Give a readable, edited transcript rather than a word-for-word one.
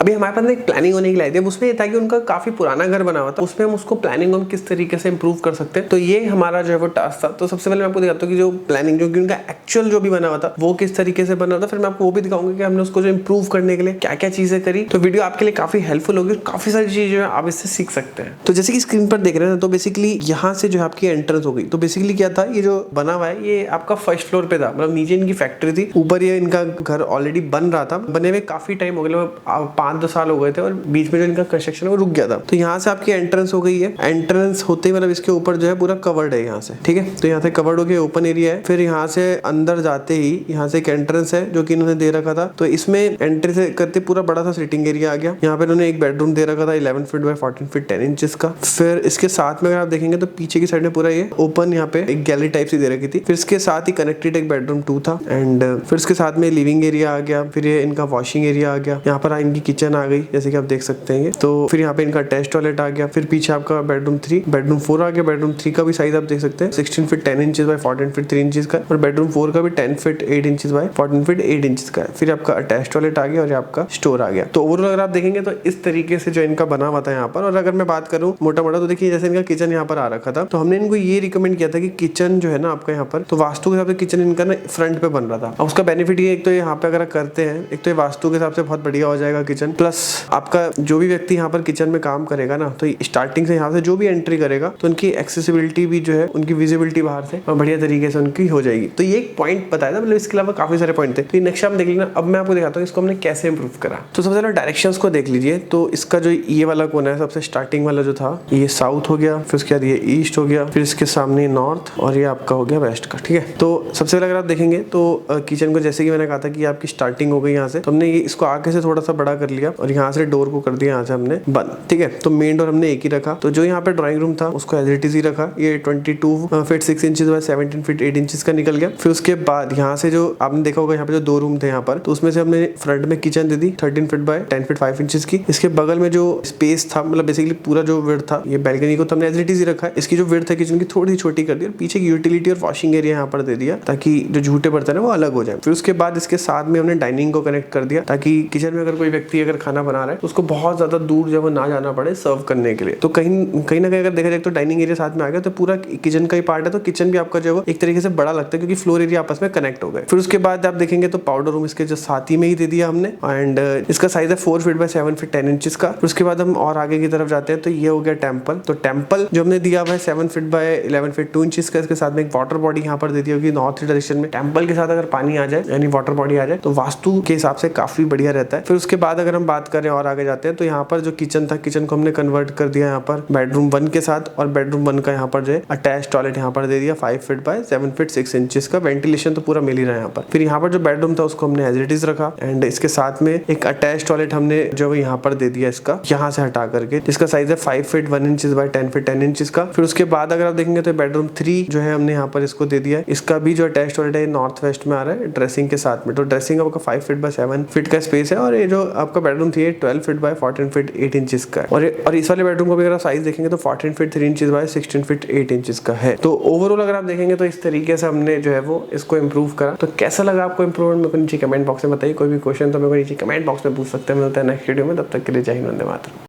अभी हमारे पास एक प्लानिंग होने की लाई थी, उसमें ये था कि उनका काफी पुराना घर बना हुआ था, उसमें हम उसको प्लानिंग हम किस तरीके से इंप्रूव कर सकते हैं। तो ये हमारा जो है वो टास्क था। तो सबसे पहले मैं आपको दिखाता हूँ कि जो प्लानिंग जो कि उनका एक्चुअल जो भी बना हुआ था वो किस तरीके से बना था, फिर मैं आपको वो भी दिखाऊंगा कि हमने उसको जो इंप्रूव करने के लिए क्या क्या चीजें करी। तो वीडियो आपके लिए काफी हेल्पफुल होगी, काफी सारी चीजें आप इससे सीख सकते हैं। तो जैसे कि स्क्रीन पर देख रहे हैं, तो बेसिकली यहाँ से जो है आपकी एंट्रेंस हो गई। तो बेसिकली क्या था, ये जो बना हुआ है ये आपका फर्स्ट फ्लोर पे था, मतलब नीचे इनकी फैक्ट्री थी, ऊपर ये इनका घर ऑलरेडी बन रहा था। बने हुए काफी टाइम हो गया, 5-10 साल हो गए थे, और बीच में जो इनका कंस्ट्रक्शन है वो रुक गया था। तो यहाँ से आपकी एंट्रेंस हो गई है। एंट्रेंस होते ही मतलब इसके ऊपर जो है पूरा कवर्ड है यहाँ से, ठीक है। तो यहाँ से कवर्ड हो गया, ओपन एरिया है। फिर यहाँ से अंदर जाते ही यहाँ से एक एंट्रेंस है जो कि इन्होंने दे रखा था। तो इसमें एंट्री से करते पूरा बड़ा सा सिटिंग एरिया आ गया। यहाँ पे इन्होंने एक बेडरूम दे रखा था 11 फीट बाय 14 फीट 10 इंचेस का। फिर इसके साथ में अगर आप देखेंगे तो पीछे की साइड में पूरा ये ओपन यहाँ पे एक गैलरी टाइप सी दे रखी थी। फिर इसके साथ ही कनेक्टेड एक बेडरूम 2 था, एंड फिर इसके साथ में लिविंग एरिया आ गया। फिर ये इनका वॉशिंग एरिया आ गया। यहाँ पर इनकी किचन आ गई जैसे कि आप देख सकते हैं। तो फिर यहाँ पे इनका अटैच टॉयलेट आ गया। फिर पीछे आपका बेडरूम 3, बेडरूम 4 आ गया। बेडरूम 3 का भी साइज आप देख सकते हैं 16 feet 10 inches bye 14 feet 3 inches का, और बेडरूम 4 का भी 10 feet 8 inches bye 14 feet 8 inches का है। फिर आपका अटैच टॉयलेट आ गया और आपका स्टोर आ गया। तो ओवरऑल अगर आप देखेंगे तो इस तरीके से जो इनका बना हुआ था यहाँ पर। और अगर मैं बात करूँ मोटा मोटा, तो देखिए जैसे इनका किचन यहाँ पर आ रखा था, तो हमने इनको ये रिकमेंड किया था कि किचन जो है ना आपका यहाँ पर, तो वास्तु के हिसाब से किचन इनका ना फ्रंट पे बन रहा था। अब उसका बेनिफिट ये, एक तो यहाँ पे अगर करते हैं, एक तो ये वास्तु के हिसाब से बहुत बढ़िया हो जाएगा किचन, प्लस आपका जो भी व्यक्ति यहाँ पर किचन में काम करेगा ना, तो स्टार्टिंग से यहाँ से जो भी एंट्री करेगा तो उनकी एक्सेसिबिलिटी भी जो है, उनकी विजिबिलिटी बाहर से बढ़िया तरीके से उनकी हो जाएगी। तो ये एक पॉइंट बताया था, मतलब इसके अलावा काफी सारे पॉइंट थे। तो नेक्स्ट आप देख लेना। अब मैं आपको दिखाता हूँ इसको हमने कैसे इंप्रूव करा। तो सबसे पहले डायरेक्शंस को देख लीजिए। तो इसका जो ये वाला कोना है, सबसे स्टार्टिंग वाला जो था, ये साउथ हो गया। फिर उसके बाद ये ईस्ट हो गया। फिर इसके सामने नॉर्थ, और ये आपका हो गया वेस्ट का, ठीक है। तो सबसे पहले अगर आप देखेंगे तो किचन को, जैसे कि मैंने कहा था कि आपकी स्टार्टिंग हो गई यहाँ से, तो हमने ये इसको आगे से थोड़ा सा बड़ा कर लिया और यहाँ से डोर को कर दिया यहाँ से हमने बंद, ठीक है। तो मेन डोर हमने एक ही रखा। तो जो यहाँ पे ड्राइंग रूम था उसको एज इट इज ही रखा। ये 22 feet 6 inches bye 17 feet 8 inches का निकल गया। फिर उसके बाद यहाँ से जो आपने देखा होगा, यहाँ पे जो 2 रूम थे यहाँ पर, तो उसमें से हमने फ्रंट में kitchen they the 13 feet by 10 feet 5 inches की। इसके बगल में जो स्पेस था, मतलब बेसिकली पूरा जो विड्थ था, ये बैल्कनी को तो हमने एज इट इज ही रखा है। इसकी जो विड्थ है किचन की थोड़ी छोटी कर दी, और पीछे की यूटिलिटी और वॉशिंग एरिया यहाँ पर दे दिया ताकि जो झूठे बर्तन है वो अलग हो जाए। फिर उसके बाद इसके साथ में हमने डाइनिंग को कनेक्ट कर दिया, ताकि किचन में अगर कोई व्यक्ति अगर खाना बना रहा है तो उसको बहुत ज्यादा दूर जब ना जाना पड़े सर्व करने के लिए। तो कहीं ना कहीं अगर देखा जाए तो डाइनिंग एरिया साथ में आ गया, तो पूरा किचन का ही पार्ट है। तो किचन भी आपका जो है एक तरीके से बड़ा लगता है, क्योंकि फ्लोर एरिया आपस में कनेक्ट हो गए। फिर उसके बाद आप देखेंगे तो पाउडर रूम इसके जो साथ ही में ही दे दिया हमने, एंड इसका साइज है 4 फीट बाय 7 फीट 10 इंचेस का। फिर उसके बाद हम और आगे की तरफ जाते हैं, तो ये हो गया टेम्पल। तो टेम्पल जो हमने दिया हुआ है 7 फीट बाय 11 फीट 2 इंचेस का। इसके साथ में एक वाटर बॉडी यहाँ पर दे दी होगी नॉर्थ डायरेक्शन में। टेम्पल के साथ अगर पानी आ जाए, यानी वाटर बॉडी आ जाए, तो वास्तु के हिसाब से काफी बढ़िया रहता है। फिर उसके बाद अगर हम बात करें और आगे जाते हैं, तो यहाँ पर जो किचन था, किचन को हमने कन्वर्ट कर दिया यहाँ पर बेडरूम 1 के साथ, और बेडरूम 1 का यहाँ पर जो है अटैच टॉयलेट यहाँ पर दे दिया 5 फीट बाय 7 फीट 6 इंचेस का। वेंटिलेशन तो पूरा मिल ही रहा है यहाँ पर। फिर यहाँ पर जो बेडरूम था उसको हमने एज इट इज रखा, एंड इसके साथ में एक अटैच टॉयलेट हमने जो यहाँ पर दे दिया, इसका यहाँ से हटा करके, जिसका साइज है 5 feet 1 inches bye 10 feet 10 inches का। फिर उसके बाद अगर आप देखेंगे तो बेडरूम 3 जो है हमने यहाँ पर इसको दे दिया है। इसका भी जो अटैच टॉयलेट है नॉर्थ वेस्ट में आ रहा है ड्रेसिंग के साथ में। तो ड्रेसिंग आपका 5 फीट बाय 7 फीट का स्पेस है, और ये जो आपका bedroom 3 12 feet by 14 feet 8 inches का है। और इस वाले बेडरूम का भी अगर साइज देखेंगे तो 14 feet 3 inches bye 16 feet 8 inches का है। तो ओवरऑल अगर आप देखेंगे तो इस तरीके से हमने जो है वो इसको इंप्रूव करा। तो कैसा लगा आपको इंप्रूवमेंट, मेरे को नीचे कमेंट बॉक्स में बताइए। कोई भी क्वेश्चन तो मेरे को नीचे कमेंट बॉक्स में पूछ सकते हैं। मिलता है नेक्स्ट वीडियो में, तब तक के लिए जय हिंद, वंदे मातरम।